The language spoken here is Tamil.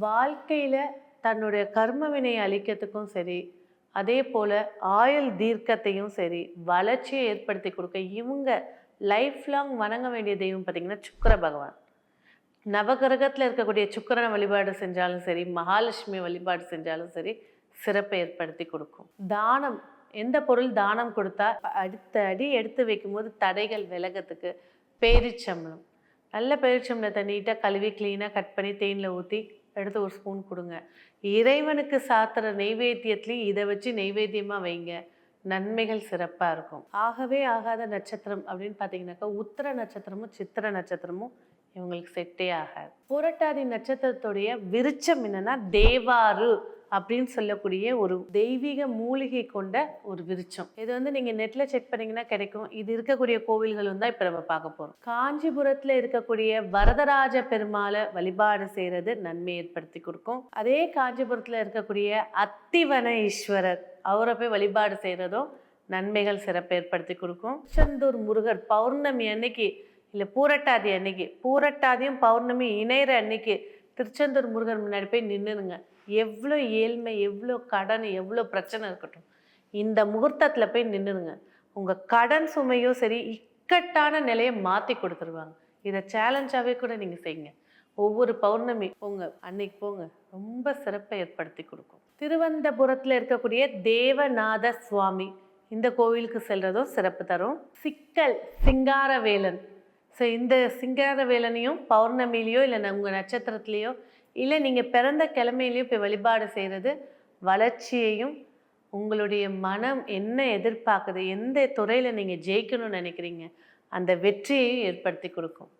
வாழ்க்கையில் தன்னுடைய கர்ம வினையை அழிக்கிறதுக்கும் சரி, அதே போல் ஆயுள் தீர்க்கத்தையும் சரி, வளர்ச்சியை ஏற்படுத்தி கொடுக்க இவங்க லைஃப் லாங் வணங்க வேண்டிய தெய்வம் பார்த்திங்கன்னா சுக்கிர பகவான். நவகிரகத்தில் இருக்கக்கூடிய சுக்கிரனை வழிபாடு செஞ்சாலும் சரி, மகாலட்சுமி வழிபாடு செஞ்சாலும் சரி, சிறப்பை ஏற்படுத்தி கொடுக்கும். தானம், எந்த பொருள் தானம் கொடுத்தா அடுத்த அடி எடுத்து வைக்கும்போது தடைகள் விலகத்துக்கு பேரிச்சம்பளம், நல்ல பேரிச்சம்பளத்தை நீட்டாக கழுவி க்ளீனாக கட் பண்ணி தேனில் ஊற்றி எடுத்து ஒரு ஸ்பூன் கொடுங்க. இறைவனுக்கு சாத்துற நெய்வேத்தியத்துலேயும் இதை வச்சு நெய்வேத்தியமாக வைங்க, நன்மைகள் சிறப்பாக இருக்கும். ஆகவே ஆகாத நட்சத்திரம் அப்படின்னு பார்த்தீங்கன்னாக்கா உத்திர நட்சத்திரமும் சித்திர நட்சத்திரமும் இவங்களுக்கு செட்டே ஆகாது. புரட்டாதி நட்சத்திரத்துடைய விருச்சம் என்னன்னா தேவாரு அப்படின்னு சொல்லக்கூடிய ஒரு தெய்வீக மூலிகை கொண்ட ஒரு விருச்சம். இது வந்து நீங்க நெட்ல செக் பண்ணீங்கன்னா கிடைக்கும். இது இருக்கக்கூடிய கோவில்கள் தான் இப்ப நம்ம பார்க்க போறோம். காஞ்சிபுரத்துல இருக்கக்கூடிய வரதராஜ பெருமாளை வழிபாடு செய்யறது நன்மை ஏற்படுத்தி கொடுக்கும். அதே காஞ்சிபுரத்துல இருக்கக்கூடிய அத்திவன ஈஸ்வரர் அவரை போய் வழிபாடு செய்யறதும் நன்மைகள் சிறப்பு ஏற்படுத்தி கொடுக்கும். திருச்செந்தூர் முருகர் பௌர்ணமி அன்னைக்கு இல்லை பூரட்டாதி அன்னைக்கு, பூரட்டாதியும் பௌர்ணமி இணையிற அன்னைக்கு திருச்செந்தூர் முருகர் முன்னாடி போய் நின்றுங்க. எவ்வளோ ஏழ்மை, எவ்வளோ கடன், எவ்வளோ பிரச்சனை இருக்கட்டும், இந்த முகூர்த்தத்தில் போய் நின்றுங்க. உங்கள் கடன் சுமையும் சரி இக்கட்டான நிலையை மாற்றி கொடுத்துருவாங்க. இதை சேலஞ்சாகவே கூட நீங்கள் செய்யுங்க. ஒவ்வொரு பௌர்ணமி போங்க, அன்னைக்கு போங்க, ரொம்ப சிறப்பை ஏற்படுத்தி கொடுக்கும். திருவனந்தபுரத்தில் இருக்கக்கூடிய தேவநாத சுவாமி, இந்த கோவிலுக்கு செல்றதும் சிறப்பு தரும். சிக்கல் சிங்காரவேலன், ஸோ இந்த சிங்காரவேலனையும் பௌர்ணமிலையோ இல்லை உங்கள் நட்சத்திரத்துலேயோ இல்லை நீங்கள் பிறந்த கிழமையிலையோ போய் வழிபாடு செய்கிறது வளர்ச்சியையும், உங்களுடைய மனம் என்ன எதிர்பார்க்குது, எந்த துறையில் நீங்கள் ஜெயிக்கணும்னு நினைக்கிறீங்க அந்த வெற்றியையும் ஏற்படுத்தி கொடுக்கும்.